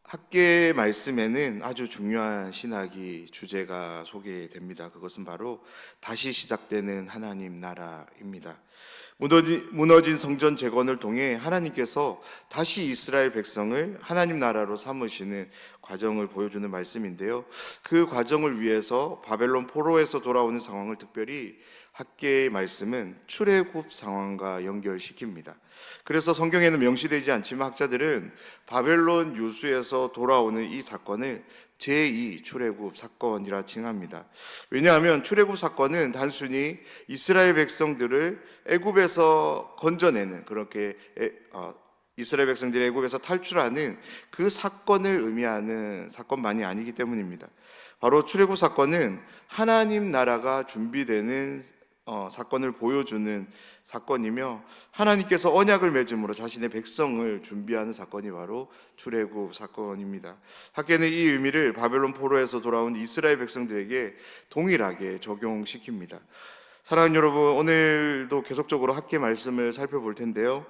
학계의 말씀에는 아주 중요한 신학이 주제가 소개됩니다. 그것은 바로 다시 시작되는 하나님 나라입니다. 무너진 성전 재건을 통해 하나님께서 다시 이스라엘 백성을 하나님 나라로 삼으시는 과정을 보여주는 말씀인데요. 그 과정을 위해서 바벨론 포로에서 돌아오는 상황을 특별히 학계의 말씀은 출애굽 상황과 연결시킵니다. 그래서 성경에는 명시되지 않지만 학자들은 바벨론 유수에서 돌아오는 이 사건을 제2 출애굽 사건이라 칭합니다. 왜냐하면 출애굽 사건은 단순히 이스라엘 백성들을 애굽에서 건져내는 이스라엘 백성들이 애굽에서 탈출하는 그 사건을 의미하는 사건만이 아니기 때문입니다. 바로 출애굽 사건은 하나님 나라가 준비되는 사건을 보여주는 사건이며, 하나님께서 언약을 맺음으로 자신의 백성을 준비하는 사건이 바로 출애굽 사건입니다. 학계는 이 의미를 바벨론 포로에서 돌아온 이스라엘 백성들에게 동일하게 적용시킵니다. 사랑하는 여러분, 오늘도 계속적으로 학계 말씀을 살펴볼 텐데요.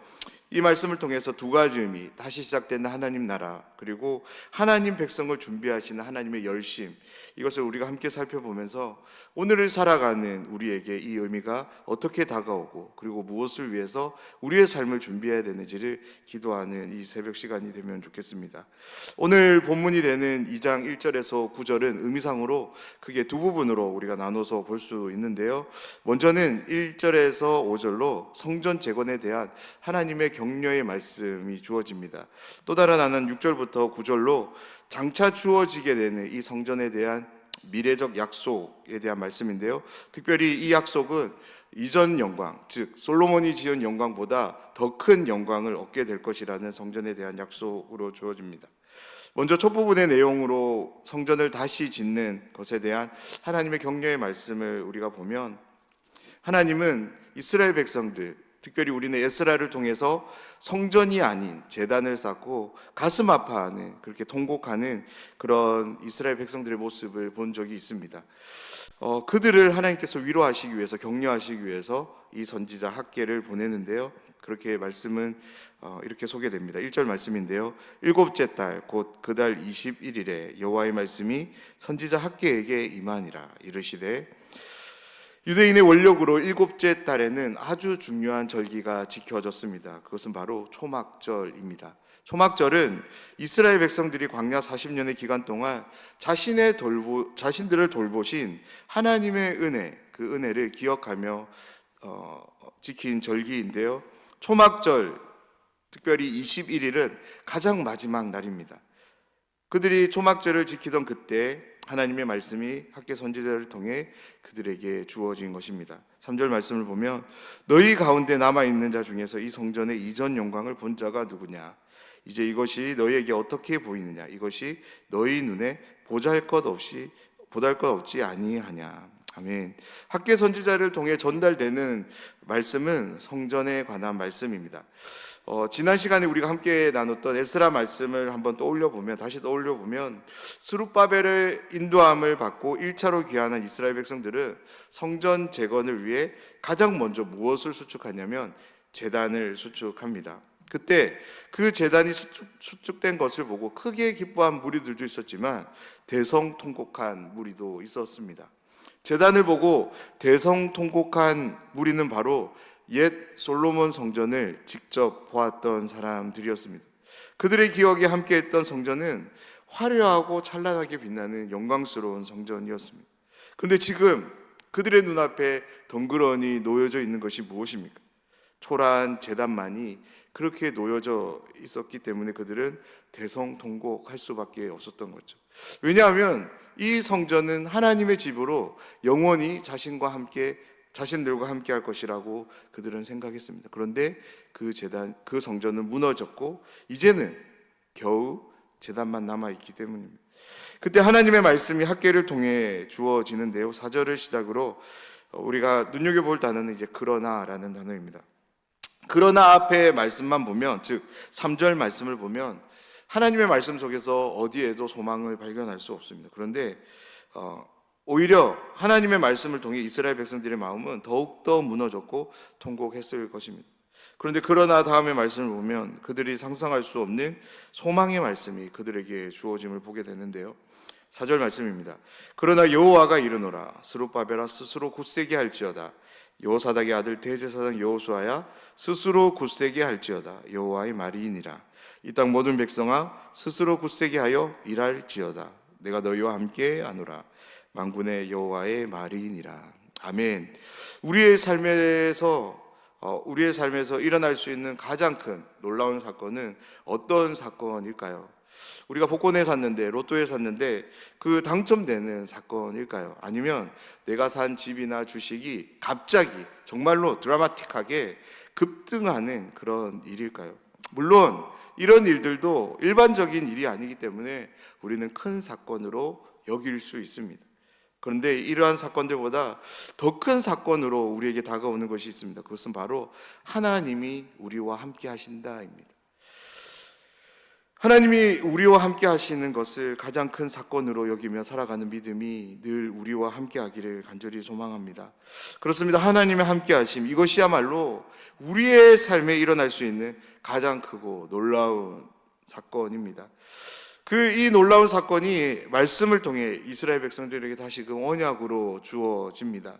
이 말씀을 통해서 두 가지 의미, 다시 시작되는 하나님 나라, 그리고 하나님 백성을 준비하시는 하나님의 열심, 이것을 우리가 함께 살펴보면서 오늘을 살아가는 우리에게 이 의미가 어떻게 다가오고, 그리고 무엇을 위해서 우리의 삶을 준비해야 되는지를 기도하는 이 새벽 시간이 되면 좋겠습니다. 오늘 본문이 되는 2장 1절에서 9절은 의미상으로 크게 두 부분으로 우리가 나눠서 볼 수 있는데요. 먼저는 1절에서 5절로 성전 재건에 대한 하나님의 격려의 말씀이 주어집니다. 또 다른 하나는 6절부터 9절로 장차 주어지게 되는 이 성전에 대한 미래적 약속에 대한 말씀인데요. 특별히 이 약속은 이전 영광, 즉 솔로몬이 지은 영광보다 더 큰 영광을 얻게 될 것이라는 성전에 대한 약속으로 주어집니다. 먼저 첫 부분의 내용으로 성전을 다시 짓는 것에 대한 하나님의 격려의 말씀을 우리가 보면, 하나님은 이스라엘 백성들, 특별히 우리는 에스라를 통해서 성전이 아닌 제단을 쌓고 가슴 아파하는, 그렇게 통곡하는 그런 이스라엘 백성들의 모습을 본 적이 있습니다. 그들을 하나님께서 위로하시기 위해서, 격려하시기 위해서 이 선지자 학계를 보내는데요. 그렇게 말씀은 이렇게 소개됩니다. 1절 말씀인데요. 일곱째 달 곧 그 달 21일에 여호와의 말씀이 선지자 학계에게 임하니라. 이르시되, 유대인의 원력으로 일곱째 달에는 아주 중요한 절기가 지켜졌습니다. 그것은 바로 초막절입니다. 초막절은 이스라엘 백성들이 광야 40년의 기간 동안 자신들을 돌보신 하나님의 은혜, 그 은혜를 기억하며 지킨 절기인데요. 초막절, 특별히 21일은 가장 마지막 날입니다. 그들이 초막절을 지키던 그때 하나님의 말씀이 학계 선지자를 통해 그들에게 주어진 것입니다. 3절 말씀을 보면, 너희 가운데 남아있는 자 중에서 이 성전의 이전 영광을 본 자가 누구냐? 이제 이것이 너희에게 어떻게 보이느냐? 이것이 너희 눈에 보잘것없지 아니하냐? 아멘. 학계 선지자를 통해 전달되는 말씀은 성전에 관한 말씀입니다. 지난 시간에 우리가 함께 나눴던 에스라 말씀을 한번 다시 떠올려 보면 스룹바벨의 인도함을 받고 1차로 귀환한 이스라엘 백성들은 성전 재건을 위해 가장 먼저 무엇을 수축하냐면 제단을 수축합니다. 그때 그 제단이 수축된 것을 보고 크게 기뻐한 무리들도 있었지만 대성통곡한 무리도 있었습니다. 제단을 보고 대성통곡한 무리는 바로 옛 솔로몬 성전을 직접 보았던 사람들이었습니다. 그들의 기억에 함께했던 성전은 화려하고 찬란하게 빛나는 영광스러운 성전이었습니다. 그런데 지금 그들의 눈앞에 덩그러니 놓여져 있는 것이 무엇입니까? 초라한 제단만이 그렇게 놓여져 있었기 때문에 그들은 대성통곡할 수밖에 없었던 거죠. 왜냐하면 이 성전은 하나님의 집으로 영원히 자신들과 함께 할 것이라고 그들은 생각했습니다. 그런데 그 성전은 무너졌고 이제는 겨우 제단만 남아있기 때문입니다. 그때 하나님의 말씀이 학계를 통해 주어지는데요. 4절을 시작으로 우리가 눈여겨볼 단어는 이제 그러나라는 단어입니다. 그러나 앞에 말씀만 보면, 즉 3절 말씀을 보면 하나님의 말씀 속에서 어디에도 소망을 발견할 수 없습니다. 그런데 오히려 하나님의 말씀을 통해 이스라엘 백성들의 마음은 더욱더 무너졌고 통곡했을 것입니다. 그런데 그러나 다음의 말씀을 보면 그들이 상상할 수 없는 소망의 말씀이 그들에게 주어짐을 보게 되는데요. 4절 말씀입니다. 그러나 여호와가 이르노라 스룹바벨아 스스로 굳세게 할지어다. 여호사닥의 아들 대제사장 여호수아야 스스로 굳세게 할지어다. 여호와의 말이니라. 이 땅 모든 백성아 스스로 굳세게 하여 일할지어다. 내가 너희와 함께 하노라. 만군의 여호와의 말이니라. 아멘. 우리의 삶에서 일어날 수 있는 가장 큰 놀라운 사건은 어떤 사건일까요? 우리가 복권에 샀는데, 로또에 샀는데 그 당첨되는 사건일까요? 아니면 내가 산 집이나 주식이 갑자기 정말로 드라마틱하게 급등하는 그런 일일까요? 물론 이런 일들도 일반적인 일이 아니기 때문에 우리는 큰 사건으로 여길 수 있습니다. 그런데 이러한 사건들보다 더 큰 사건으로 우리에게 다가오는 것이 있습니다. 그것은 바로 하나님이 우리와 함께 하신다입니다. 하나님이 우리와 함께 하시는 것을 가장 큰 사건으로 여기며 살아가는 믿음이 늘 우리와 함께 하기를 간절히 소망합니다. 그렇습니다. 하나님의 함께 하심, 이것이야말로 우리의 삶에 일어날 수 있는 가장 크고 놀라운 사건입니다. 이 놀라운 사건이 말씀을 통해 이스라엘 백성들에게 다시금 언약으로 주어집니다.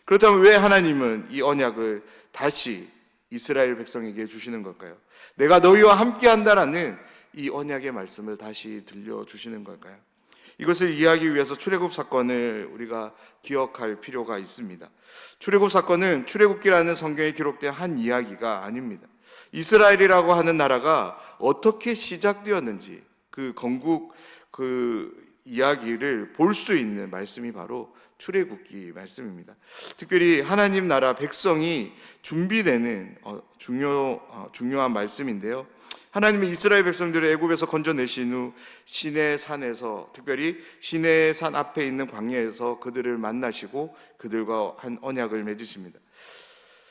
그렇다면 왜 하나님은 이 언약을 다시 이스라엘 백성에게 주시는 걸까요? 내가 너희와 함께 한다라는 이 언약의 말씀을 다시 들려주시는 걸까요? 이것을 이해하기 위해서 출애굽 사건을 우리가 기억할 필요가 있습니다. 출애굽 사건은 출애굽기라는 성경에 기록된 한 이야기가 아닙니다. 이스라엘이라고 하는 나라가 어떻게 시작되었는지 그 건국 이야기를 볼 수 있는 말씀이 바로 출애굽기 말씀입니다. 특별히 하나님 나라 백성이 준비되는 중요한 말씀인데요. 하나님이 이스라엘 백성들을 애굽에서 건져내신 후 시내산에서, 특별히 시내산 앞에 있는 광야에서 그들을 만나시고 그들과 한 언약을 맺으십니다.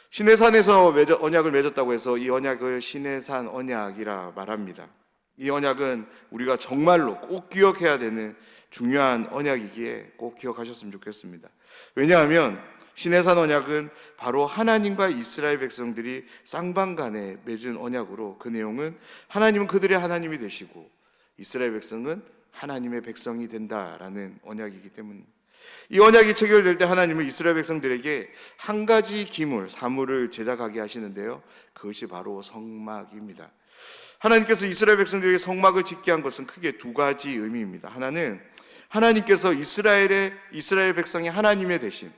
시내산에서 언약을 맺었다고 해서 이 언약을 시내산 언약이라 말합니다. 이 언약은 우리가 정말로 꼭 기억해야 되는 중요한 언약이기에 꼭 기억하셨으면 좋겠습니다. 왜냐하면 시내산 언약은 바로 하나님과 이스라엘 백성들이 쌍방간에 맺은 언약으로, 그 내용은 하나님은 그들의 하나님이 되시고 이스라엘 백성은 하나님의 백성이 된다라는 언약이기 때문입니다. 이 언약이 체결될 때 하나님은 이스라엘 백성들에게 한 가지 사물을 제작하게 하시는데요. 그것이 바로 성막입니다. 하나님께서 이스라엘 백성들에게 성막을 짓게 한 것은 크게 두 가지 의미입니다. 하나는 하나님께서 이스라엘 백성의 하나님의 대신,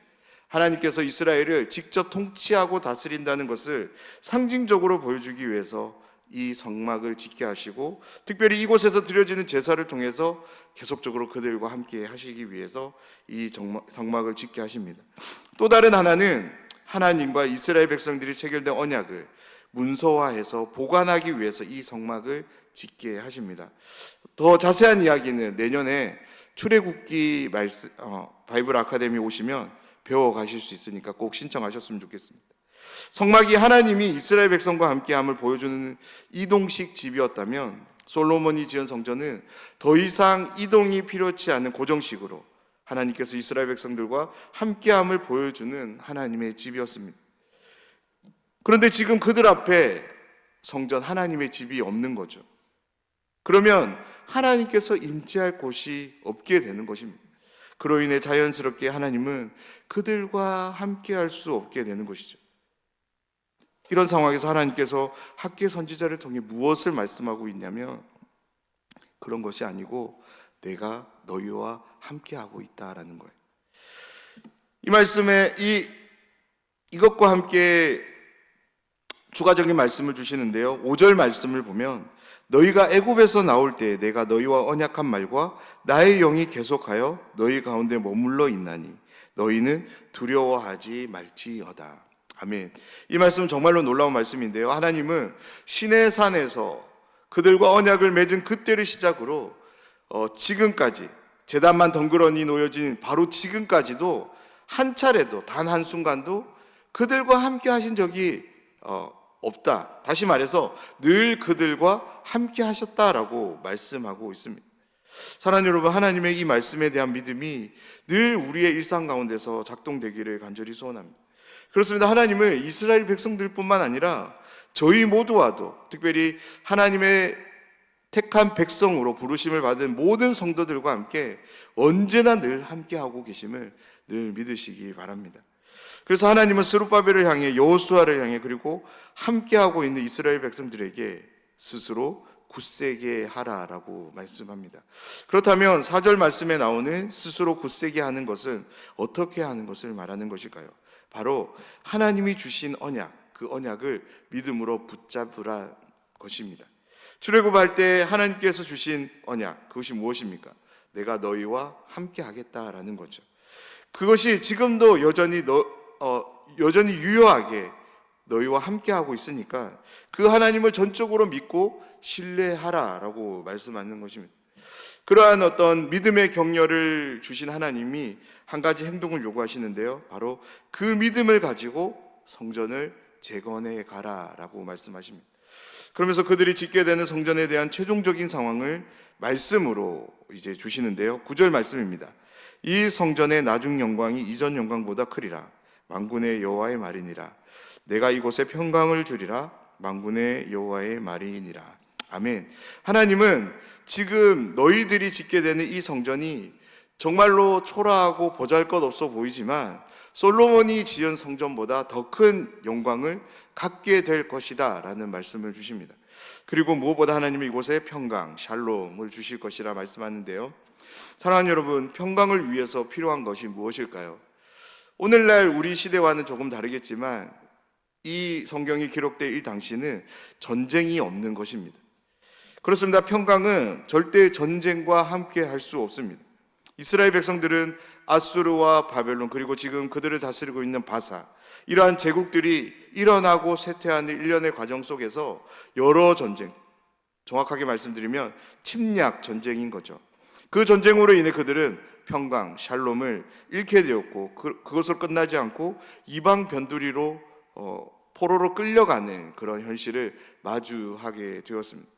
하나님께서 이스라엘을 직접 통치하고 다스린다는 것을 상징적으로 보여주기 위해서 이 성막을 짓게 하시고, 특별히 이곳에서 드려지는 제사를 통해서 계속적으로 그들과 함께 하시기 위해서 이 성막을 짓게 하십니다. 또 다른 하나는 하나님과 이스라엘 백성들이 체결된 언약을 문서화해서 보관하기 위해서 이 성막을 짓게 하십니다. 더 자세한 이야기는 내년에 출애굽기 바이블 아카데미 오시면 배워가실 수 있으니까 꼭 신청하셨으면 좋겠습니다. 성막이 하나님이 이스라엘 백성과 함께함을 보여주는 이동식 집이었다면 솔로몬이 지은 성전은 더 이상 이동이 필요치 않은 고정식으로 하나님께서 이스라엘 백성들과 함께함을 보여주는 하나님의 집이었습니다. 그런데 지금 그들 앞에 성전, 하나님의 집이 없는 거죠. 그러면 하나님께서 임재할 곳이 없게 되는 것입니다. 그로 인해 자연스럽게 하나님은 그들과 함께 할 수 없게 되는 것이죠. 이런 상황에서 하나님께서 학계 선지자를 통해 무엇을 말씀하고 있냐면, 그런 것이 아니고 내가 너희와 함께 하고 있다라는 거예요. 이 말씀에 이것과 함께 추가적인 말씀을 주시는데요. 5절 말씀을 보면 너희가 애굽에서 나올 때 내가 너희와 언약한 말과 나의 영이 계속하여 너희 가운데 머물러 있나니 너희는 두려워하지 말지어다. 아멘. 이 말씀은 정말로 놀라운 말씀인데요. 하나님은 시내산에서 그들과 언약을 맺은 그때를 시작으로 지금까지 제단만 덩그러니 놓여진 바로 지금까지도 한 차례도 단 한순간도 그들과 함께 하신 적이 없다. 다시 말해서 늘 그들과 함께 하셨다라고 말씀하고 있습니다. 사랑하는 여러분, 하나님의 이 말씀에 대한 믿음이 늘 우리의 일상 가운데서 작동되기를 간절히 소원합니다. 그렇습니다. 하나님은 이스라엘 백성들뿐만 아니라 저희 모두와도, 특별히 하나님의 택한 백성으로 부르심을 받은 모든 성도들과 함께 언제나 늘 함께하고 계심을 늘 믿으시기 바랍니다. 그래서 하나님은 스룹바벨을 향해, 여호수아를 향해, 그리고 함께하고 있는 이스라엘 백성들에게 스스로 굳세게 하라라고 말씀합니다. 그렇다면 4절 말씀에 나오는 스스로 굳세게 하는 것은 어떻게 하는 것을 말하는 것일까요? 바로 하나님이 주신 언약, 그 언약을 믿음으로 붙잡으라 것입니다. 출애굽할 때 하나님께서 주신 언약, 그것이 무엇입니까? 내가 너희와 함께 하겠다라는 거죠. 그것이 지금도 여전히 유효하게 너희와 함께 하고 있으니까 그 하나님을 전적으로 믿고 신뢰하라라고 말씀하는 것입니다. 그러한 어떤 믿음의 격려를 주신 하나님이 한 가지 행동을 요구하시는데요, 바로 그 믿음을 가지고 성전을 재건해 가라라고 말씀하십니다. 그러면서 그들이 짓게 되는 성전에 대한 최종적인 상황을 말씀으로 이제 주시는데요, 9절 말씀입니다. 이 성전의 나중 영광이 이전 영광보다 크리라. 만군의 여호와의 말이니라. 내가 이곳에 평강을 주리라. 만군의 여호와의 말이니라. 아멘. 하나님은 지금 너희들이 짓게 되는 이 성전이 정말로 초라하고 보잘것없어 보이지만 솔로몬이 지은 성전보다 더 큰 영광을 갖게 될 것이다 라는 말씀을 주십니다. 그리고 무엇보다 하나님이 이곳에 평강, 샬롬을 주실 것이라 말씀하는데요, 사랑하는 여러분, 평강을 위해서 필요한 것이 무엇일까요? 오늘날 우리 시대와는 조금 다르겠지만 이 성경이 기록될 이 당시는 전쟁이 없는 것입니다. 그렇습니다. 평강은 절대 전쟁과 함께 할 수 없습니다. 이스라엘 백성들은 아수르와 바벨론, 그리고 지금 그들을 다스리고 있는 바사, 이러한 제국들이 일어나고 쇠퇴하는 일련의 과정 속에서 여러 전쟁, 정확하게 말씀드리면 침략 전쟁인 거죠. 그 전쟁으로 인해 그들은 평강, 샬롬을 잃게 되었고, 그것으로 끝나지 않고 이방 변두리로 포로로 끌려가는 그런 현실을 마주하게 되었습니다.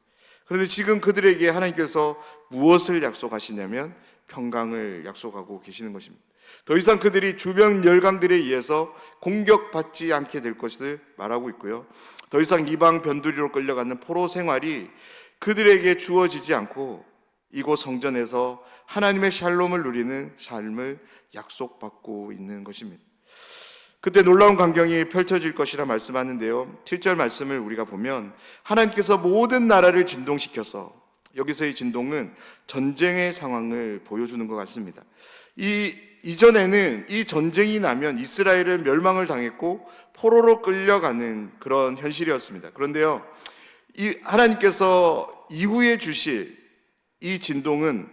그런데 지금 그들에게 하나님께서 무엇을 약속하시냐면 평강을 약속하고 계시는 것입니다. 더 이상 그들이 주변 열강들에 의해서 공격받지 않게 될 것을 말하고 있고요, 더 이상 이방 변두리로 끌려가는 포로 생활이 그들에게 주어지지 않고 이곳 성전에서 하나님의 샬롬을 누리는 삶을 약속받고 있는 것입니다. 그때 놀라운 광경이 펼쳐질 것이라 말씀하는데요, 7절 말씀을 우리가 보면 하나님께서 모든 나라를 진동시켜서, 여기서의 진동은 전쟁의 상황을 보여주는 것 같습니다. 이전에는 이 전쟁이 나면 이스라엘은 멸망을 당했고 포로로 끌려가는 그런 현실이었습니다. 그런데요, 하나님께서 이후에 주실 이 진동은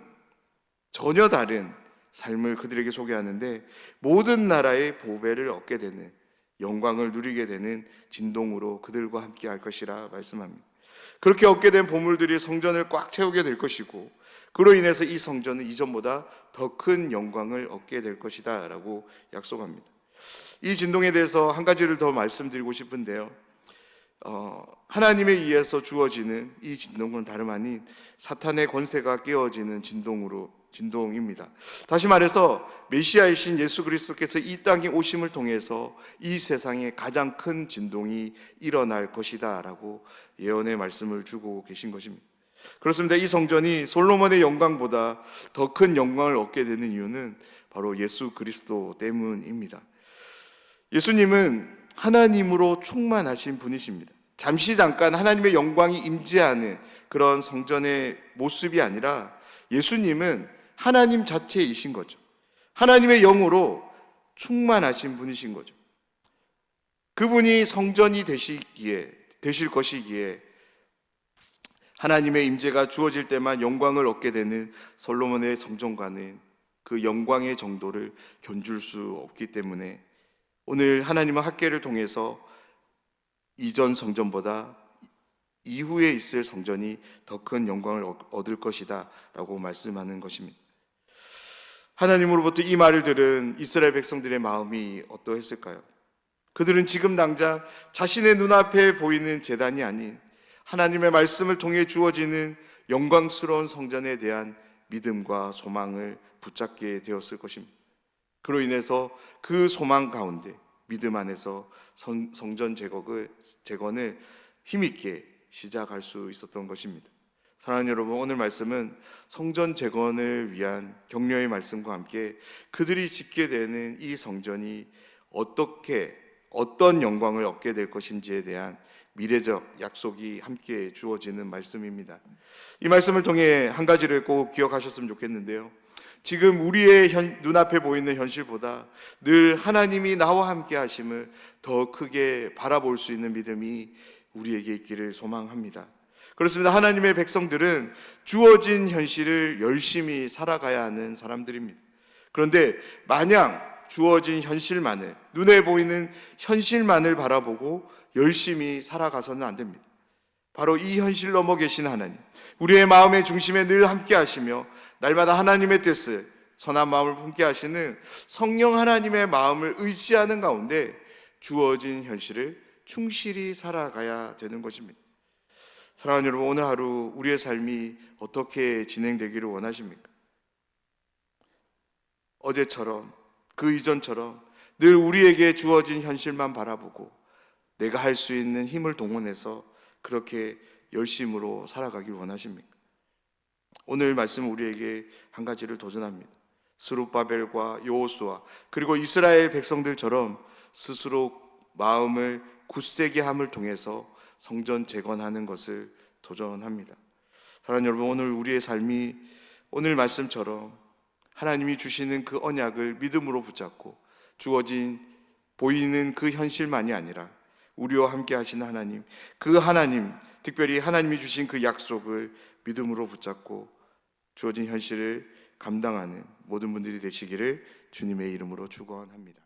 전혀 다른 삶을 그들에게 소개하는데 모든 나라의 보배를 얻게 되는, 영광을 누리게 되는 진동으로 그들과 함께 할 것이라 말씀합니다. 그렇게 얻게 된 보물들이 성전을 꽉 채우게 될 것이고, 그로 인해서 이 성전은 이전보다 더 큰 영광을 얻게 될 것이다 라고 약속합니다. 이 진동에 대해서 한 가지를 더 말씀드리고 싶은데요, 하나님에 의해서 주어지는 이 진동은 다름 아닌 사탄의 권세가 깨어지는 진동입니다. 다시 말해서 메시아이신 예수 그리스도께서 이 땅에 오심을 통해서 이 세상에 가장 큰 진동이 일어날 것이다 라고 예언의 말씀을 주고 계신 것입니다. 그렇습니다. 이 성전이 솔로몬의 영광보다 더 큰 영광을 얻게 되는 이유는 바로 예수 그리스도 때문입니다. 예수님은 하나님으로 충만하신 분이십니다. 잠깐 하나님의 영광이 임재하는 그런 성전의 모습이 아니라 예수님은 하나님 자체이신 거죠. 하나님의 영으로 충만하신 분이신 거죠. 그분이 성전이 되실 것이기에 하나님의 임재가 주어질 때만 영광을 얻게 되는 솔로몬의 성전과는 그 영광의 정도를 견줄 수 없기 때문에 오늘 하나님은 학계를 통해서 이전 성전보다 이후에 있을 성전이 더 큰 영광을 얻을 것이다 라고 말씀하는 것입니다. 하나님으로부터 이 말을 들은 이스라엘 백성들의 마음이 어떠했을까요? 그들은 지금 당장 자신의 눈앞에 보이는 제단이 아닌 하나님의 말씀을 통해 주어지는 영광스러운 성전에 대한 믿음과 소망을 붙잡게 되었을 것입니다. 그로 인해서 그 소망 가운데 믿음 안에서 성전 재건을 힘있게 시작할 수 있었던 것입니다. 사랑하는 여러분, 오늘 말씀은 성전 재건을 위한 격려의 말씀과 함께 그들이 짓게 되는 이 성전이 어떤 영광을 얻게 될 것인지에 대한 미래적 약속이 함께 주어지는 말씀입니다. 이 말씀을 통해 한 가지를 꼭 기억하셨으면 좋겠는데요. 지금 우리의 눈앞에 보이는 현실보다 늘 하나님이 나와 함께 하심을 더 크게 바라볼 수 있는 믿음이 우리에게 있기를 소망합니다. 그렇습니다. 하나님의 백성들은 주어진 현실을 열심히 살아가야 하는 사람들입니다. 그런데 마냥 주어진 현실만을, 눈에 보이는 현실만을 바라보고 열심히 살아가서는 안 됩니다. 바로 이 현실 넘어 계신 하나님, 우리의 마음의 중심에 늘 함께 하시며 날마다 하나님의 뜻을, 선한 마음을 품게 하시는 성령 하나님의 마음을 의지하는 가운데 주어진 현실을 충실히 살아가야 되는 것입니다. 사랑하는 여러분, 오늘 하루 우리의 삶이 어떻게 진행되기를 원하십니까? 어제처럼, 그 이전처럼 늘 우리에게 주어진 현실만 바라보고 내가 할 수 있는 힘을 동원해서 그렇게 열심으로 살아가길 원하십니까? 오늘 말씀 우리에게 한 가지를 도전합니다. 스룹바벨과 여호수아 그리고 이스라엘 백성들처럼 스스로 마음을 굳세게 함을 통해서 성전 재건하는 것을 도전합니다. 사랑하는 여러분, 오늘 우리의 삶이 오늘 말씀처럼 하나님이 주시는 그 언약을 믿음으로 붙잡고 주어진 보이는 그 현실만이 아니라 우리와 함께 하시는 하나님, 그 하나님, 특별히 하나님이 주신 그 약속을 믿음으로 붙잡고 주어진 현실을 감당하는 모든 분들이 되시기를 주님의 이름으로 축원합니다.